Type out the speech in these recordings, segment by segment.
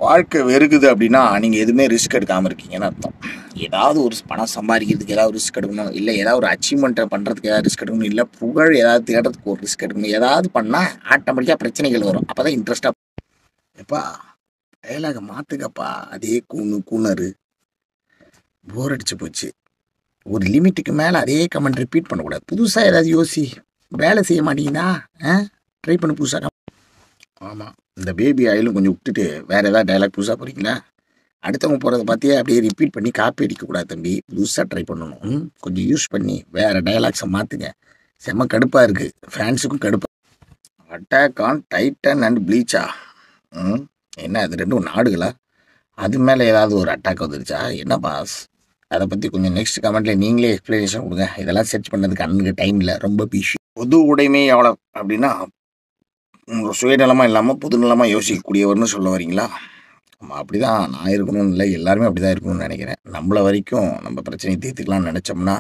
வாழ்க்கை வெறுக்குது அப்படின்னா நீங்கள் எதுவுமே ரிஸ்க் எடுக்காமல் இருக்கீங்கன்னு அர்த்தம். ஏதாவது ஒரு பணம் சம்பாதிக்கிறதுக்கு ஏதாவது ரிஸ்க் எடுக்கணும், இல்லை ஏதாவது ஒரு அச்சீவ்மெண்ட்டை பண்ணுறதுக்கு ஏதாவது ரிஸ்க் எடுக்கணும், இல்லை புகழ் ஏதாவது தேடுறதுக்கு ஒரு ரிஸ்க் எடுக்கணும். ஏதாவது பண்ணால் ஆட்டோமேட்டிக்காக பிரச்சனைகள் வரும். அப்போ தான் இன்ட்ரெஸ்டாக எப்பா டைலாக மாற்றுக்கப்பா. அதே கூணரு போர் அடிச்சு போச்சு. ஒரு லிமிட்டுக்கு மேலே அதே கமெண்ட் ரிப்பீட் பண்ணக்கூடாது. புதுசாக ஏதாவது யோசி. வேலை செய்ய மாட்டீங்களா? ட்ரை பண்ணு புதுசாக. ஆமாம், இந்த பேபி ஆயிலும் கொஞ்சம் விட்டுட்டு வேறு ஏதாவது டைலாக் புதுசாக போகிறீங்களா? அடுத்தவங்க போகிறத பார்த்தியே அப்படியே ரிப்பீட் பண்ணி காப்பி அடிக்கக்கூடாது தம்பி. புதுசாக ட்ரை பண்ணணும். கொஞ்சம் யூஸ் பண்ணி வேறு டைலாக்ஸை மாற்றுங்க. செம்ம கடுப்பாக இருக்குது, ஃபேன்ஸுக்கும் கடுப்பாக. அட்டாக் ஆன் டைட்டன் அண்ட் ப்ளீச்சா? என்ன அது ரெண்டும் நாடுகளா? அது மேலே ஏதாவது ஒரு அட்டாக் வந்துருச்சா என்ன பாஸ்? அதை பற்றி கொஞ்சம் நெக்ஸ்ட் கமெண்ட்டில் நீங்களே எக்ஸ்ப்ளனேஷன் கொடுங்க. இதெல்லாம் சர்ச் பண்ணதுக்கு அன்னுக்கு டைம் இல்லை, ரொம்ப பிஸி. பொது உடைமை எவ்வளோ அப்படின்னா சுயநலமாக இல்லாமல் பொதுநலமாக யோசிக்கக்கூடியவர்னு சொல்ல வரீங்களா? நம்ம அப்படி தான் நான் இருக்கணும்னு இல்லை, எல்லாருமே அப்படி தான் இருக்கணும்னு நினைக்கிறேன். நம்மளை வரைக்கும் நம்ம பிரச்சனையை தீர்த்துக்கலாம்னு நினச்சோம்னா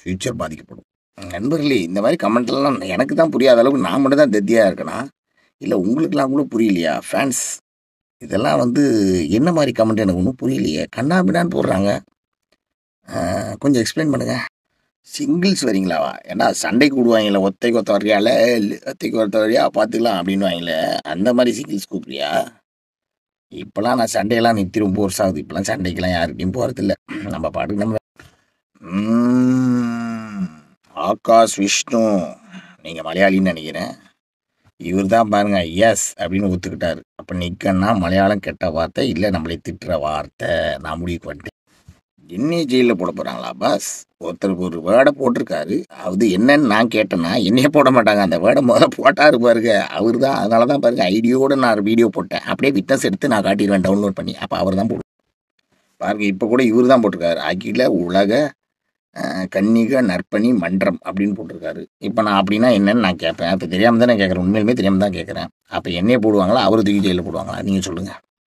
ஃப்யூச்சர் பாதிக்கப்படும். நண்பர்களே, இந்த மாதிரி கமெண்ட்லாம் எனக்கு தான் புரியாத அளவுக்கு நான் மட்டும் தான் தெத்தியாக இருக்கேனா, இல்லை உங்களுக்கெல்லாம் கூட புரியலையா ஃபேன்ஸ்? இதெல்லாம் என்ன மாதிரி கமெண்ட் எனக்கு ஒன்றும் புரியலையே. கண்ணாபின்னான்னு போடுறாங்க. கொஞ்சம் எக்ஸ்பிளைன் பண்ணுங்கள். சிங்கிள்ஸ் வரீங்களாவா? ஏன்னா சண்டைக்கு விடுவாங்களே, ஒத்தைக்கு ஒத்த வரையால ஒத்தைக்கு ஒத்த வரையா பார்த்துக்கலாம் அப்படின்னு வாங்கல, அந்த மாதிரி சிங்கிள்ஸ் கூப்பிட்றியா? இப்போலாம் நான் சண்டையெல்லாம் நிறுத்தி ரொம்ப வருஷம் ஆகுது. இப்போலாம் சண்டைக்கெல்லாம் யாருக்கிட்டையும் போகிறதில்ல. நம்ம பாட்டுக்கு நம்ம. ஆகாஷ் விஷ்ணு, நீங்கள் மலையாளின்னு நினைக்கிறேன். இவர் தான் பாருங்க எஸ் அப்படின்னு ஒத்துக்கிட்டாரு. அப்போ நிற்கன்னா மலையாளம் கெட்ட வார்த்தை இல்லை, நம்மளை திட்டுற வார்த்தை. நான் முடிவுக்கு வந்துட்டேன். என்னையே ஜெயிலில் போட போகிறாங்களா பாஸ்? ஒருத்தருக்கு ஒரு வேர்டை போட்டிருக்காரு, அது என்னன்னு நான் கேட்டேன்னா என்னையே போட மாட்டாங்க. அந்த வேர்டை முதல்ல போட்டாரு பாருங்க அவர் தான். அதனால தான் பாருங்க ஐடியோடு நான் வீடியோ போட்டேன். அப்படியே விட்னஸ் எடுத்து நான் காட்டிடுவேன் டவுன்லோட் பண்ணி. அப்போ அவர் தான் போடுவோம் பாருங்க. இப்போ கூட இவர் தான் போட்டிருக்காரு, அகில உலக கன்னிக நற்பணி மன்றம் அப்படின்னு போட்டிருக்காரு. இப்போ நான் அப்படின்னா என்னன்னு நான் கேட்பேன். அப்போ தெரியாமல் தானே கேட்குறேன், உண்மையிலுமே தெரியாமல் தான் கேட்குறேன். அப்போ என்னையே போடுவாங்களா, அவர் தூக்கி ஜெயிலில் போடுவாங்களா? நீங்கள் சொல்லுங்கள்.